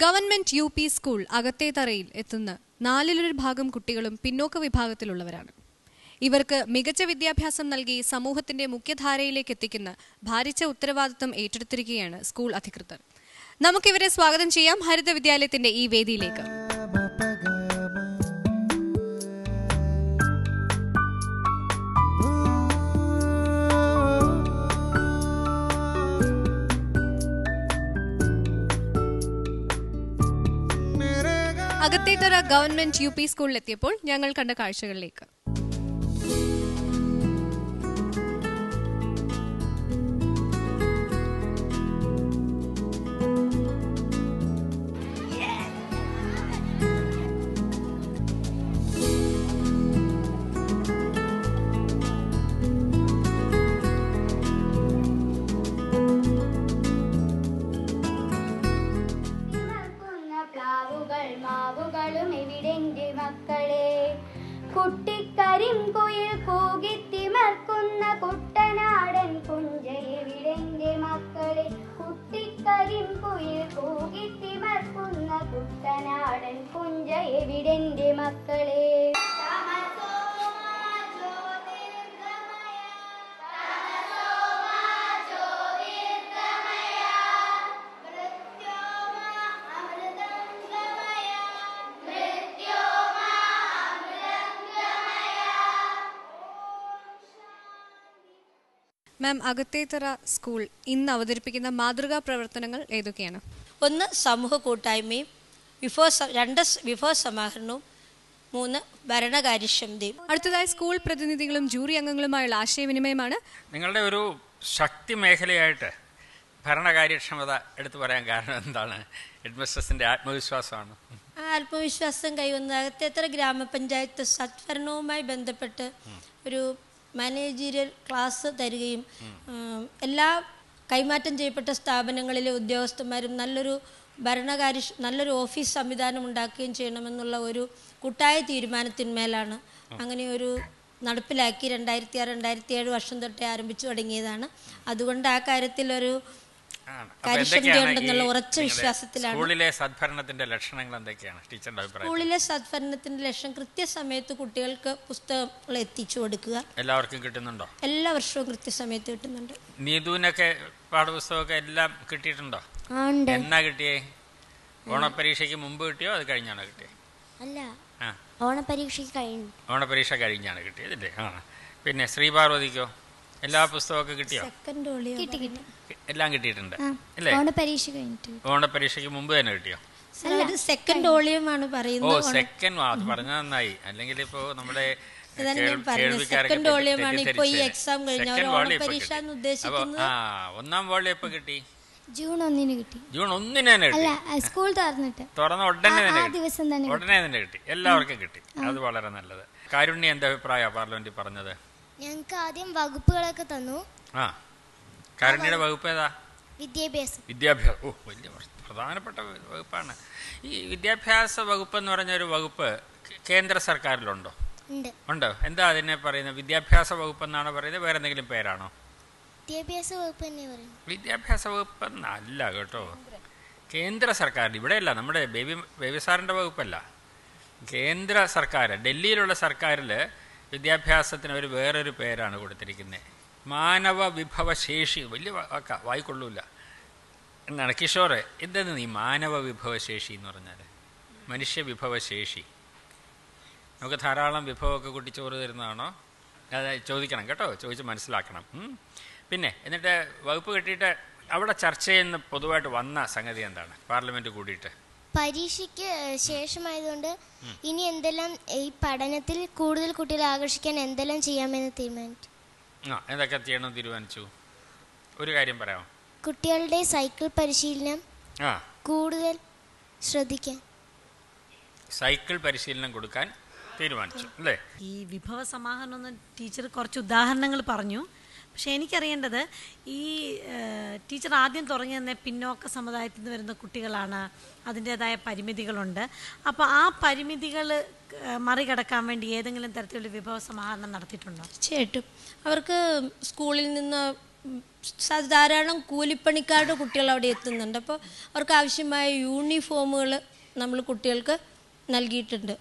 Government UP school അകത്തേത്തറയിൽ എത്തുന്ന 1/4 കുട്ടികളും പിന്നോക്ക വിഭാഗത്തിലുള്ളവരാണ്. ഇവർക്ക് മികച്ച വിദ്യാഭ്യാസം നൽകി സമൂഹത്തിന്റെ മുഖ്യധാരയിലേക്ക് എത്തിക്കുന്ന ഭാരിച്ച ഉത്തരവാദിത്തം ഏറ്റെടുത്തിരിക്കുകയാണ് സ്കൂൾ അധികൃതർ. നമുക്കിവരെ സ്വാഗതം ചെയ്യാം ഹരിത വിദ്യാലയത്തിന്റെ ഈ വേദിയിലേക്ക്. അകത്തേത്തറ ഗവൺമെന്റ് UP സ്കൂളിലെത്തിയപ്പോൾ ഞങ്ങൾ കണ്ട കാഴ്ചകളിലേക്ക്. കുട്ടിക്കരിംകുയിൽ കൂകിത്തിമർക്കുന്ന കുട്ടനാടൻ പുഞ്ചയെവിടെന്റെ മക്കളെ, കുട്ടിക്കരിംകുയിൽ കൂകിത്തിമർക്കുന്ന കുട്ടനാടൻ പുഞ്ചയെവിടെന്റെ മക്കളെ. മാം, അകത്തേത്തറ സ്കൂൾ ഇന്ന് അവതരിപ്പിക്കുന്ന മാതൃകാ പ്രവർത്തനങ്ങൾ ഏതൊക്കെയാണ്? 1 സമൂഹ കൂട്ടായ്മയും, 2 വിഭവ സമാഹരണവും, 3 ഭരണകാര്യക്ഷമതയും. അടുത്തതായി സ്കൂൾ പ്രതിനിധികളും ജൂറി അംഗങ്ങളുമായുള്ള ആശയവിനിമയമാണ്. നിങ്ങളുടെ ഒരു ശക്തി മേഖലയായിട്ട് ഭരണകാര്യക്ഷമത എടുത്തു പറയാൻ കാരണം എന്താണ്? ഹെഡ്മിസ്ട്രസിന്റെ ആത്മവിശ്വാസമാണ്. ആ ആത്മവിശ്വാസം കൈവന്നത് അകത്തേത്തറ ഗ്രാമപഞ്ചായത്ത് സദ്ഭരണവുമായി ബന്ധപ്പെട്ട് ഒരു മാനേജീരിയൽ ക്ലാസ് തരികയും എല്ലാ കൈമാറ്റം ചെയ്യപ്പെട്ട സ്ഥാപനങ്ങളിലെ ഉദ്യോഗസ്ഥന്മാരും നല്ലൊരു ഓഫീസ് സംവിധാനം ഉണ്ടാക്കുകയും ചെയ്യണമെന്നുള്ള ഒരു കൂട്ടായ തീരുമാനത്തിന്മേലാണ് അങ്ങനെ ഒരു നടപ്പിലാക്കി 2006-2007 വർഷം തൊട്ടേ ആരംഭിച്ചു തുടങ്ങിയതാണ്. അതുകൊണ്ട് ആ കാര്യത്തിൽ ഒരു കാര്യക്ഷമതയുണ്ടെന്നുള്ള ഉറച്ച വിശ്വാസത്തിലാണ്. സ്കൂളിലെ സദ്ഭരണത്തിന്റെ ലക്ഷണങ്ങൾ എന്തൊക്കെയാണ് ടീച്ചറുടെ അഭിപ്രായം? സ്കൂളിലെ സദ്ഭരണത്തിന്റെ ലക്ഷ്യം കൃത്യസമയത്ത് കുട്ടികൾക്ക് പുസ്തകങ്ങൾ എത്തിച്ചു കൊടുക്കുക. എല്ലാവർക്കും കിട്ടുന്നുണ്ടോ? എല്ലാ വർഷവും കൃത്യസമയത്ത് കിട്ടുന്നുണ്ട്. നീതുവിനൊക്കെ പാഠപുസ്തകമൊക്കെ എല്ലാം കിട്ടിയിട്ടുണ്ടോ? എന്നാ കിട്ടിയേ? ഓണപരീക്ഷയ്ക്ക് മുമ്പ് കിട്ടിയോ അത് കഴിഞ്ഞാണോ കിട്ടിയേ? അല്ല, ഓണപരീക്ഷ കഴിഞ്ഞാണ് കിട്ടിയതല്ലേ? ആ, പിന്നെ ശ്രീപാർവതിക്കോ എല്ലാ പുസ്തകമൊക്കെ കിട്ടിയോ? എല്ലാം കിട്ടിയിട്ടുണ്ട് അല്ലേ? ഓണപരീക്ഷയ്ക്ക് മുമ്പ് തന്നെ കിട്ടിയോ? സെക്കൻഡ് വോളിയമാണ് പറയുന്നത്. ഓ, സെക്കൻഡ്. അത് പറഞ്ഞ നന്നായി. അല്ലെങ്കിൽ ഇപ്പോ നമ്മുടെ സെക്കൻഡ് വോളിയമാണ് ഇപ്പൊ ഈ എക്സാം കഴിഞ്ഞ ഓണപരീക്ഷ ഉദ്ദേശിക്കുന്നത്. ഒന്നാം വോളിയം എപ്പോ കിട്ടി? ജൂൺ 1 കിട്ടി. ജൂൺ 1 തന്നെ കിട്ടി. സ്കൂൾ തുറന്ന ഉടനെ തന്നെ കിട്ടി. എല്ലാവർക്കും കിട്ടി. അത് വളരെ നല്ലത്. കാരുണ്യ എന്താ അഭിപ്രായ പാർലമെന്റിൽ പറഞ്ഞത്? ഞങ്ങൾക്ക് ആദ്യം വകുപ്പുകളൊക്കെ തന്നു. ആ, കാരുണ്യയുടെ വകുപ്പ് ഏതാ? വിദ്യാഭ്യാസം. ഓ, വലിയ പ്രധാനപ്പെട്ട വകുപ്പാണ് ഈ വിദ്യാഭ്യാസ വകുപ്പ് എന്ന് പറഞ്ഞ ഒരു വകുപ്പ്. കേന്ദ്ര സർക്കാരിലുണ്ടോ? ഉണ്ടോ? എന്താ അതിനെ പറയുന്നത്? വിദ്യാഭ്യാസ വകുപ്പ് എന്നാണോ പറയുന്നത്? വേറെ എന്തെങ്കിലും പേരാണോ? വിദ്യാഭ്യാസ വകുപ്പ് തന്നെ പറയുന്നത്. വിദ്യാഭ്യാസ വകുപ്പ് എന്നല്ല കേട്ടോ, കേന്ദ്ര സർക്കാർ. ഇവിടെയല്ല, നമ്മുടെ ബേബി സാറിൻ്റെ വകുപ്പല്ല, കേന്ദ്ര സർക്കാർ. ഡൽഹിയിലുള്ള സർക്കാരിൽ വിദ്യാഭ്യാസത്തിന് ഒരു വേറൊരു പേരാണ് കൊടുത്തിരിക്കുന്നത്. മാനവ വിഭവശേഷി. വലിയ വായിക്കൊള്ളൂല എന്നാണ്. കിഷോറെ, എന്തെന്ന് നീ മാനവ വിഭവശേഷി എന്ന് പറഞ്ഞാൽ? മനുഷ്യ വിഭവശേഷി. നമുക്ക് ധാരാളം വിഭവമൊക്കെ കുട്ടിച്ചോറ് തരുന്നതാണോ? അത് ചോദിക്കണം കേട്ടോ, ചോദിച്ച് മനസ്സിലാക്കണം. പിന്നെ എന്നിട്ട് വകുപ്പ് കിട്ടിയിട്ട് അവിടെ ചർച്ച ചെയ്യുന്ന പൊതുവായിട്ട് വന്ന സംഗതി എന്താണ്? പാർലമെന്റ് കൂടിയിട്ട് പരീക്ഷയ്ക്ക് ശേഷമായതുകൊണ്ട് ഇനി എന്തെല്ലാം ഈ പഠനത്തിൽ കൂടുതൽ കുട്ടികളെ ആകർഷിക്കാൻ എന്തെല്ലാം ചെയ്യാമെന്ന് തീരുമാനിച്ചു. എന്തൊക്കെ ചെയ്യണമെന്ന് തീരുമാനിച്ചു? ഒരു കാര്യം പറയാമോ? കുട്ടികളുടെ സൈക്കിൾ പരിശീലനം കൂടുതൽ ശ്രദ്ധിക്കാൻ, സൈക്കിൾ പരിശീലനം കൊടുക്കാൻ തീരുമാനിച്ചു അല്ലേ? ഈ വിഭവ സമാഹരണം ടീച്ചർ കുറച്ച് ഉദാഹരണങ്ങൾ പറഞ്ഞു. പക്ഷെ എനിക്കറിയേണ്ടത്, ഈ ടീച്ചർ ആദ്യം തുടങ്ങി തന്നെ പിന്നോക്ക സമുദായത്തിൽ നിന്ന് വരുന്ന കുട്ടികളാണ്, അതിൻ്റേതായ പരിമിതികളുണ്ട്. അപ്പോൾ ആ പരിമിതികൾ മറികടക്കാൻ വേണ്ടി ഏതെങ്കിലും തരത്തിലുള്ള വിഭവ സമാഹരണം നടത്തിയിട്ടുണ്ടോ? തീർച്ചയായിട്ടും അവർക്ക് സ്കൂളിൽ നിന്ന് ധാരാളം കൂലിപ്പണിക്കാരുടെ കുട്ടികൾ അവിടെ എത്തുന്നുണ്ട്. അപ്പോൾ അവർക്ക് ആവശ്യമായ യൂണിഫോമുകൾ നമ്മൾ കുട്ടികൾക്ക് നൽകിയിട്ടുണ്ട്.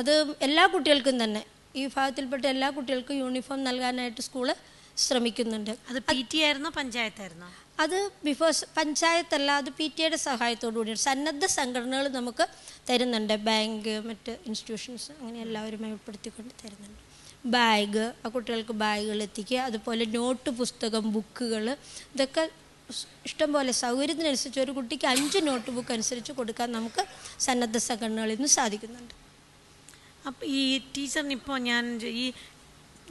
അത് എല്ലാ കുട്ടികൾക്കും തന്നെ, ഈ വിഭാഗത്തിൽപ്പെട്ട എല്ലാ കുട്ടികൾക്കും യൂണിഫോം നൽകാനായിട്ട് സ്കൂള് ശ്രമിക്കുന്നുണ്ട്. അത് PT ആയിരുന്നോ പഞ്ചായത്തായിരുന്നോ? അത് പഞ്ചായത്തല്ല, അത് PTA സഹായത്തോടു കൂടിയാണ്. സന്നദ്ധ സംഘടനകൾ നമുക്ക് തരുന്നുണ്ട്. ബാങ്ക്, മറ്റ് ഇൻസ്റ്റിറ്റ്യൂഷൻസ്, അങ്ങനെ എല്ലാവരുമായി ഉൾപ്പെടുത്തിക്കൊണ്ട് തരുന്നുണ്ട്. ബാഗ്, ആ കുട്ടികൾക്ക് ബാഗുകൾ എത്തിക്കുക, അതുപോലെ നോട്ട് പുസ്തകം, ബുക്കുകൾ, ഇതൊക്കെ ഇഷ്ടംപോലെ സൗകര്യത്തിനനുസരിച്ച് ഒരു കുട്ടിക്ക് 5 നോട്ട് ബുക്ക് അനുസരിച്ച് കൊടുക്കാൻ നമുക്ക് സന്നദ്ധ സംഘടനകളിൽ നിന്ന് സാധിക്കുന്നുണ്ട്. അപ്പം ഈ ടീച്ചറിനിപ്പോൾ ഞാൻ ഈ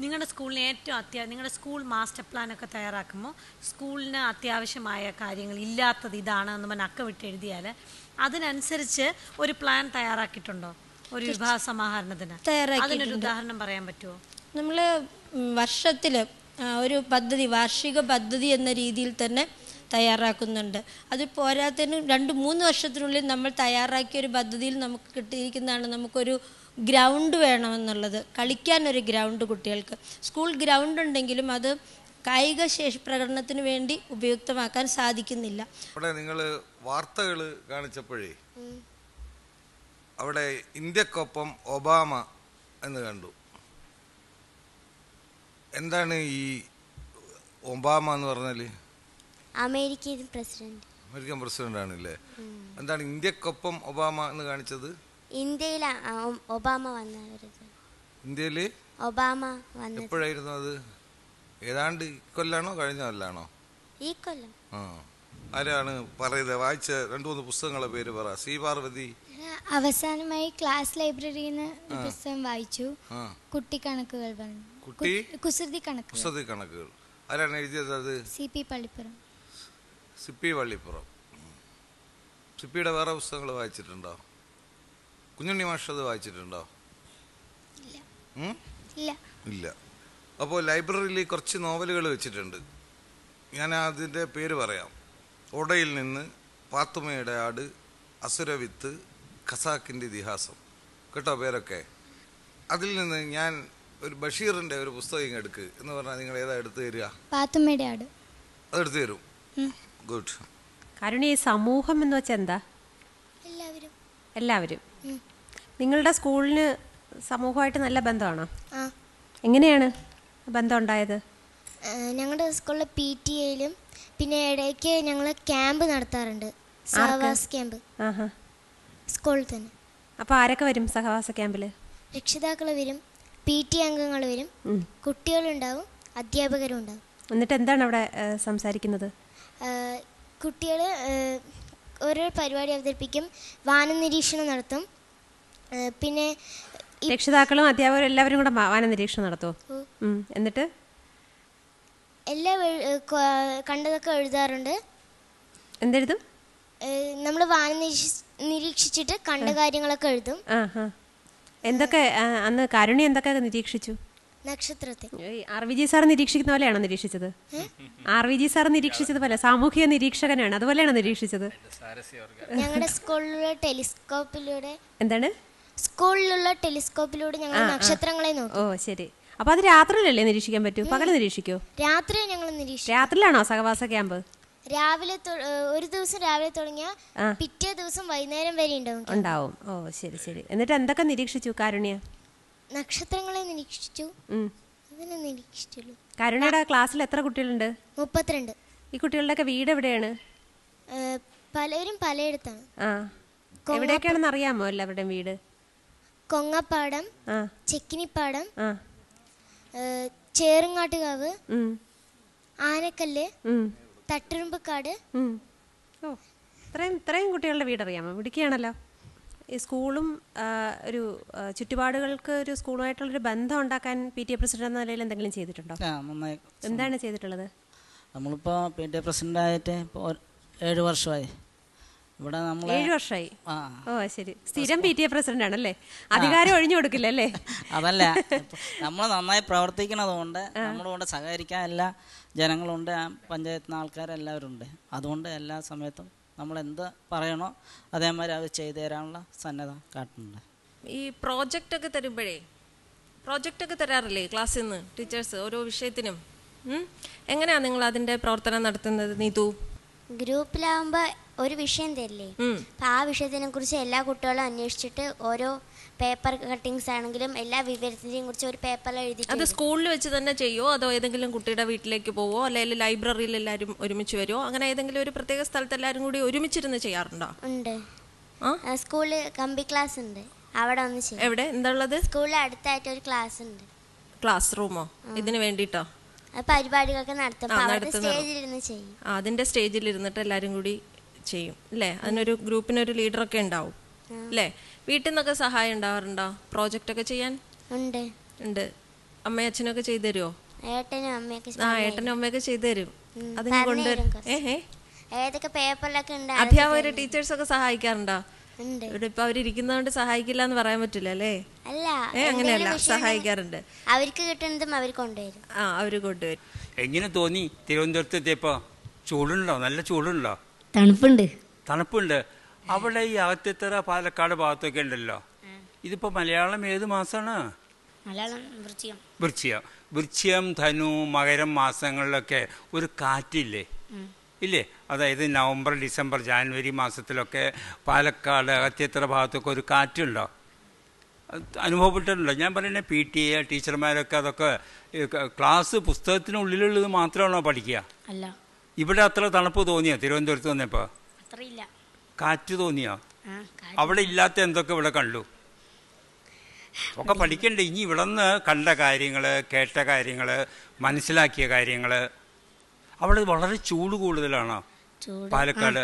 നിങ്ങളുടെ സ്കൂളിന് ഏറ്റവും നിങ്ങളുടെ സ്കൂൾ മാസ്റ്റർ പ്ലാനൊക്കെ തയ്യാറാക്കുമ്പോൾ സ്കൂളിന് അത്യാവശ്യമായ കാര്യങ്ങൾ ഇല്ലാത്തത് ഇതാണ് എന്ന് പറഞ്ഞ് അക്കമിട്ട് എഴുതിയാൽ അതിനനുസരിച്ച് ഒരു പ്ലാൻ തയ്യാറാക്കിയിട്ടുണ്ടോ ഒരു വിഭാഗ സമാഹരണത്തിന്? അതിനൊരു ഉദാഹരണം പറയാൻ പറ്റുമോ? നമ്മൾ വർഷത്തിൽ ഒരു പദ്ധതി, വാർഷിക പദ്ധതി എന്ന രീതിയിൽ തന്നെ തയ്യാറാക്കുന്നുണ്ട്. അത് പോരാത്തതിന് 2-3 വർഷത്തിനുള്ളിൽ നമ്മൾ തയ്യാറാക്കിയ ഒരു പദ്ധതിയിൽ നമുക്ക് കിട്ടിയിരിക്കുന്നതാണ് നമുക്കൊരു ഗ്രൗണ്ട് വേണമെന്നുള്ളത്. കളിക്കാനൊരു ഗ്രൗണ്ട് കുട്ടികൾക്ക്. സ്കൂൾ ഗ്രൗണ്ട് ഉണ്ടെങ്കിലും അത് കായിക ശേഷി പ്രകടനത്തിന് വേണ്ടി ഉപയുക്തമാക്കാൻ സാധിക്കുന്നില്ല. അവിടെ നിങ്ങൾ വാർത്തകൾ കാണിച്ചപ്പോഴേ അവിടെ ഇന്ത്യക്കൊപ്പം ഒബാമ എന്ന് കണ്ടു. എന്താണ് ഈ ഒബാമ എന്ന് പറഞ്ഞാൽ? അമേരിക്കൻ പ്രസിഡന്റ് ആണല്ലേ? എന്താണ് ഇന്ത്യക്കൊപ്പം ഒബാമ എന്ന് കാണിച്ചത്? ഇന്ത്യയിൽ ഒബാമ വന്നത്. ഇന്ത്യയില് ഒബാമ വന്നത് എപ്പോഴായിരുന്നു അത്? ഏതാണ്ട് ഇക്കൊല്ലാണോ കഴിഞ്ഞ കൊല്ലാണോ? ഈ കൊല്ലം. ആരാണ് പറയുന്നത്? വായിച്ച 2-3 പുസ്തകങ്ങളെ പേര് പറ. സി പാർവതി. അവസാനമായി ക്ലാസ് ലൈബ്രറിയിൽ നിന്ന് പുസ്തകം വായിച്ചു. കുട്ടിക്കണക്കുകൾ പറഞ്ഞു. കുസൃതി കണക്കുകൾ. ആരാണ് എഴുതിയത്? അത് CP പള്ളിപ്പുറം. സിപ്പിയുടെ വേറെ പുസ്തകങ്ങൾ വായിച്ചിട്ടുണ്ടോ? കുഞ്ഞുണ്ണി മാഷ് അത് വായിച്ചിട്ടുണ്ടോ? ഇല്ല. അപ്പോൾ ലൈബ്രറിയിൽ കുറച്ച് നോവലുകൾ വെച്ചിട്ടുണ്ട്. ഞാൻ അതിൻ്റെ പേര് പറയാം. ഓടയിൽ നിന്ന്, പാത്തുമ്മയുടെ ആട്, അസുരവിത്ത്, ഖസാക്കിൻ്റെ ഇതിഹാസം. കേട്ടോ പേരൊക്കെ? അതിൽ നിന്ന് ഞാൻ ഒരു ബഷീറിൻ്റെ ഒരു പുസ്തകം എടുക്ക് എന്ന് പറഞ്ഞാൽ നിങ്ങൾ ഏതാ എടുത്തു തരിക? പാത്തുമ്മയുടെ ആട്. അതെടുത്തു തരും. ഗുഡ്. കാരണം ഈ സമൂഹം എന്ന് വെച്ചാൽ എന്താ? എല്ലാവരും. നിങ്ങളുടെ സ്കൂളിന് സമൂഹമായിട്ട് നല്ല ബന്ധമാണോ? എങ്ങനെയാണ് ബന്ധം ഉണ്ടായത്? ഞങ്ങളുടെ സ്കൂളിലെ PTA-യിലും പിന്നെ ഇടയ്ക്ക് ഞങ്ങൾ ക്യാമ്പ് നടത്താറുണ്ട്. സഹവാസ ക്യാമ്പ് സ്കൂളിൽ തന്നെ. അപ്പോൾ ആരൊക്കെ വരും സഹവാസ ക്യാമ്പിൽ? രക്ഷിതാക്കൾ വരും, PTA അംഗങ്ങൾ വരും, കുട്ടികളുണ്ടാവും, അധ്യാപകരും ഉണ്ടാവും. എന്നിട്ട് എന്താണ് അവിടെ സംസാരിക്കുന്നത്? കുട്ടികൾ ഓരോ പരിപാടി അവതരിപ്പിക്കും, വാന നിരീക്ഷണം നടത്തും. പിന്നെ രക്ഷിതാക്കളും അധ്യാപകരും എല്ലാവരും കൂടെ വാന നിരീക്ഷണം നടത്തുമോ? എന്നിട്ട് എല്ലാ കണ്ടതൊക്കെ എഴുതാറുണ്ട്. എന്തെഴുതും? നമ്മൾ വാന നിരീക്ഷിച്ചിട്ട് കണ്ട കാര്യങ്ങളൊക്കെ എഴുതും. എന്തൊക്കെ അന്ന് കാരുണ്യ എന്തൊക്കെ നിരീക്ഷിച്ചു? നക്ഷത്രത്തെ. RVG സാർ നിരീക്ഷിക്കുന്ന പോലെയാണോ നിരീക്ഷിച്ചത്? RVG സാർ നിരീക്ഷിച്ചത് പോലെ സാമൂഹിക നിരീക്ഷകനാണ്, അതുപോലെയാണോ നിരീക്ഷിച്ചത്? ഞങ്ങളുടെ സ്കൂളിലുള്ള ടെലിസ്കോപ്പിലൂടെ. എന്താണ്? സ്കൂളിലുള്ള ടെലിസ്കോപ്പിലൂടെ ഞങ്ങൾ നക്ഷത്രങ്ങളെ നോക്കും. ഓ ശരി. അപ്പൊ അത് രാത്രിയിലല്ലേ നിരീക്ഷിക്കാൻ പറ്റൂ? പകല് നിരീക്ഷിക്കോ? രാത്രി ഞങ്ങൾ നിരീക്ഷിക്കും. രാത്രിയിലാണോ സഹവാസ ക്യാമ്പ്? രാവിലെ ഒരു ദിവസം രാവിലെ തുടങ്ങിയ പിറ്റേ ദിവസം വൈകുന്നേരം വരെ ഉണ്ടാവും. ഓ ശരി ശരി. എന്നിട്ട് എന്തൊക്കെ നിരീക്ഷിച്ചു കാരുണ്യ? നക്ഷത്രങ്ങളെ നിരീക്ഷിച്ചു. അതിനെ നിരീക്ഷിച്ചുള്ളൂ. കാരുണ്യയുടെ ക്ലാസ്സിൽ എത്ര കുട്ടികളുണ്ട്? 32. ഈ കുട്ടികളുടെയൊക്കെ വീട് എവിടെയാണ്? പലരും പലയിടത്താണ്. എവിടെയൊക്കെയാണെന്ന് അറിയാമോ എല്ലാവരുടെയും വീട്? കൊങ്ങപ്പാടം, ചെക്കിനിപ്പാടം, ചേറുങ്ങാട്ടുകാവ്, ആനക്കല്ല്, തട്ടുറുമ്പക്കാട്. ഓ ഇത്രയും കുട്ടികളുടെ വീടറിയാമോ? ഇടുക്കിയാണല്ലോ. ഈ സ്കൂളും ഒരു ചുറ്റുപാടുകൾക്ക് ഒരു സ്കൂളുമായിട്ടുള്ളൊരു ബന്ധം ഉണ്ടാക്കാൻ PTA പ്രസിഡന്റ് എന്ന നിലയിൽ എന്തെങ്കിലും ചെയ്തിട്ടുണ്ടോ? എന്താണ് ചെയ്തിട്ടുള്ളത്? നമ്മളിപ്പോൾ PTA പ്രസിഡന്റായിട്ട് ഇപ്പോൾ 7 വർഷമായി. ഇവിടെ നമ്മൾ 7 വർഷമായി. ഓ ശരി. സ്ഥിരം PTA പ്രസിഡന്റ് ആണല്ലേ? അധികാരം ഒഴിഞ്ഞു കൊടുക്കില്ലല്ലേ? അതല്ല, നമ്മൾ നന്നായി പ്രവർത്തിക്കുന്നത് കൊണ്ട് നമ്മുടെ കൂടെ സഹകരിക്കാൻ എല്ലാ ജനങ്ങളുണ്ട്, പഞ്ചായത്തിന് ആൾക്കാരെല്ലാവരും ഉണ്ട്. അതുകൊണ്ട് എല്ലാ സമയത്തും നമ്മൾ എന്ത് പറയണോ അതേമാതിരി അത് ചെയ്തു തരാനുള്ള സന്നദ്ധ കാട്ടുന്നുണ്ട്. ഈ പ്രോജക്റ്റ് ഒക്കെ തരാറില്ലേ ക്ലാസ്സിൽ നിന്ന് ടീച്ചേഴ്സ് ഓരോ വിഷയത്തിനും? എങ്ങനെയാണ് നിങ്ങൾ അതിൻ്റെ പ്രവർത്തനം നടത്തുന്നത് നീതു? ഗ്രൂപ്പിലാവുമ്പോൾ ഒരു വിഷയം തരില്ലേ, അപ്പം ആ വിഷയത്തിനെ കുറിച്ച് എല്ലാ കുട്ടികളും അന്വേഷിച്ചിട്ട് ഓരോ പേപ്പർ കട്ടിങ്സ് ആണെങ്കിലും എല്ലാ വിവരത്തിനെയും കുറിച്ച് ഒരു പേപ്പറിൽ എഴുതി. അത് സ്കൂളിൽ വെച്ച് തന്നെ ചെയ്യുമോ അതോ ഏതെങ്കിലും കുട്ടിയുടെ വീട്ടിലേക്ക് പോവോ അല്ലെങ്കിൽ ലൈബ്രറിയിൽ എല്ലാവരും ഒരുമിച്ച് വരുമോ? അങ്ങനെ ഏതെങ്കിലും ഒരു പ്രത്യേക സ്ഥലത്ത് എല്ലാവരും കൂടി ഒരുമിച്ചിരുന്ന് ചെയ്യാറുണ്ടോ? ഉണ്ട്. സ്കൂളിൽ കമ്പി ക്ലാസ് ഉണ്ട്, അവിടെ ഒന്ന് ചെയ്യും. എവിടെ എന്താ ഉള്ളത്? സ്കൂളിൽ അടുത്തായിട്ട് ഒരു ക്ലാസ് ഉണ്ട്. ക്ലാസ് റൂമോ? ഇതിന് വേണ്ടിയിട്ടോ? പരിപാടികളൊക്കെ സ്റ്റേജിലിരുന്ന് ചെയ്യും. അതിന്റെ സ്റ്റേജിൽ ഇരുന്നിട്ട് എല്ലാവരും കൂടി ചെയ്യും അല്ലേ? അതിനൊരു ഗ്രൂപ്പിനൊരു ലീഡറൊക്കെ ഉണ്ടാവും അല്ലേ? വീട്ടിൽ നിന്നൊക്കെ സഹായം ഉണ്ടാവാറുണ്ടോ പ്രോജക്റ്റ് ഒക്കെ ചെയ്യാൻ? ഉണ്ട്. അമ്മയും അച്ഛനൊക്കെ ചെയ്തു തരുമോ? ഏട്ടനും അമ്മയൊക്കെ ഏട്ടനും അമ്മയൊക്കെ ചെയ്തു തരും. അതിന് കൊണ്ടുവരും. ഏതൊക്കെ പേപ്പറിലൊക്കെ ഉണ്ട്. അധ്യാപകര് ടീച്ചേഴ്സൊക്കെ സഹായിക്കാറുണ്ടോ? ഇവിടെ ഇപ്പൊ അവരിയ്ക്കുന്നതുകൊണ്ട് സഹായിക്കില്ല എന്ന് പറയാൻ പറ്റില്ല അല്ലേ? അങ്ങനെയല്ല, സഹായിക്കാറുണ്ട്. അവർക്ക് കിട്ടുന്നതും അവർ കൊണ്ടുവരും. അവര് കൊണ്ടുവരും. എങ്ങനെ തോന്നി തിരുവനന്തപുരത്ത് എത്തിയപ്പോ? ചൂടുണ്ടോ? നല്ല ചൂടുണ്ടോ? തണുപ്പുണ്ട്. അവിടെ ഈ അകത്തിത്തറ പാലക്കാട് ഭാഗത്തൊക്കെ ഉണ്ടല്ലോ. ഇതിപ്പോ മലയാളം ഏത് മാസമാണ്? വൃശ്ചികം, ധനു, മകരം മാസങ്ങളിലൊക്കെ ഒരു കാറ്റില്ലേ ഇല്ലേ? അതായത് നവംബർ, ഡിസംബർ, ജാനുവരി മാസത്തിലൊക്കെ പാലക്കാട് അകത്തിത്തറ ഭാഗത്തൊക്കെ ഒരു കാറ്റുണ്ടോ? അനുഭവപ്പെട്ടിട്ടുണ്ടോ? ഞാൻ പറയുന്നത് PTA ടീച്ചർമാരൊക്കെ അതൊക്കെ ക്ലാസ് പുസ്തകത്തിനുള്ളിലുള്ളത് മാത്രമാണോ പഠിക്കുക? അല്ല. ഇവിടെ അത്ര തണുപ്പ് തോന്നിയോ തിരുവനന്തപുരത്ത് വന്നപ്പോ? കാറ്റ് തോന്നിയോ? അവിടെ ഇല്ലാത്ത എന്തൊക്കെ ഇവിടെ കണ്ടു? ഒക്കെ പഠിക്കണ്ടേ? ഇനി ഇവിടെ നിന്ന് കണ്ട കാര്യങ്ങള്, കേട്ട കാര്യങ്ങള്, മനസ്സിലാക്കിയ കാര്യങ്ങള്. അവിടെ വളരെ ചൂട് കൂടുതലാണോ പാലക്കാട്?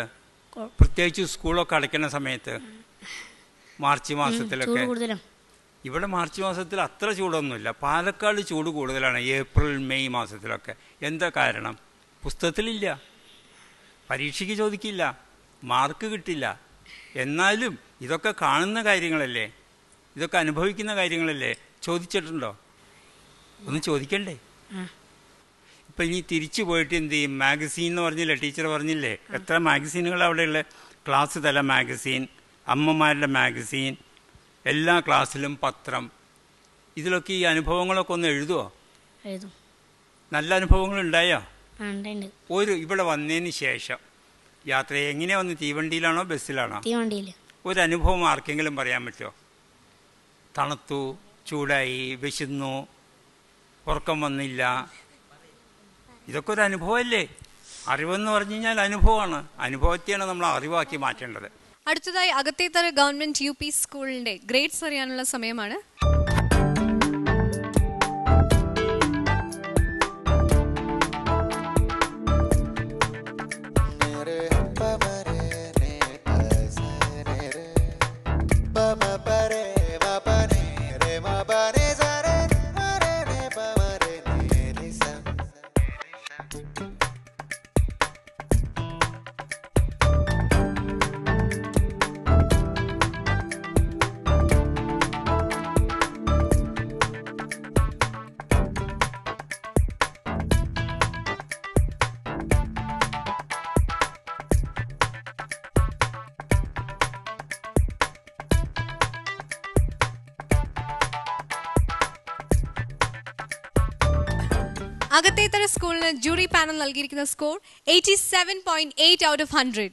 പ്രത്യേകിച്ച് സ്കൂളൊക്കെ അടയ്ക്കുന്ന സമയത്ത് മാർച്ച് മാസത്തിലൊക്കെ. ഇവിടെ മാർച്ച് മാസത്തിൽ അത്ര ചൂടൊന്നുമില്ല. പാലക്കാട് ചൂട് കൂടുതലാണ് ഏപ്രിൽ, മെയ് മാസത്തിലൊക്കെ. എന്താ കാരണം? പുസ്തകത്തിലില്ല, പരീക്ഷയ്ക്ക് ചോദിക്കില്ല, മാർക്ക് കിട്ടില്ല. എന്നാലും ഇതൊക്കെ കാണുന്ന കാര്യങ്ങളല്ലേ, ഇതൊക്കെ അനുഭവിക്കുന്ന കാര്യങ്ങളല്ലേ? ചോദിച്ചിട്ടുണ്ടോ? ഒന്ന് ചോദിക്കണ്ടേ? ഇപ്പം ഇനി തിരിച്ചു പോയിട്ട് എന്ത് ചെയ്യും? മാഗസീൻ എന്ന് പറഞ്ഞില്ലേ, ടീച്ചർ പറഞ്ഞില്ലേ എത്ര മാഗസീനുകൾ അവിടെയുള്ള? ക്ലാസ് തല മാഗസീൻ, അമ്മമാരുടെ മാഗസീൻ, എല്ലാ ക്ലാസ്സിലും പത്രം. ഇതിലൊക്കെ ഈ അനുഭവങ്ങളൊക്കെ ഒന്ന് എഴുതുമോ? നല്ല അനുഭവങ്ങൾ ഉണ്ടായോ? ഇവിടെ വന്നതിന് ശേഷം യാത്ര എങ്ങനെയാ വന്ന്? തീവണ്ടിയിലാണോ ബസ്സിലാണോ? ഒരു അനുഭവം ആർക്കെങ്കിലും പറയാൻ പറ്റുമോ? തണുത്തു, ചൂടായി, വിശന്നു, ഉറക്കം വന്നില്ല, ഇതൊക്കെ ഒരു അനുഭവമല്ലേ? അറിവെന്ന് പറഞ്ഞു കഴിഞ്ഞാൽ അനുഭവമാണ്. അനുഭവത്തെയാണ് നമ്മൾ അറിവാക്കി മാറ്റേണ്ടത്. അടുത്തതായി അകത്തേത്തറ ഗവൺമെന്റ് UP സ്കൂളിന്റെ ഗ്രേഡ്സ് അറിയാനുള്ള സമയമാണ്. അകത്തേത്തറ സ്കൂളിന് ജൂറി പാനൽ നൽകിയിരിക്കുന്ന സ്കോർ 87.8 out of 100.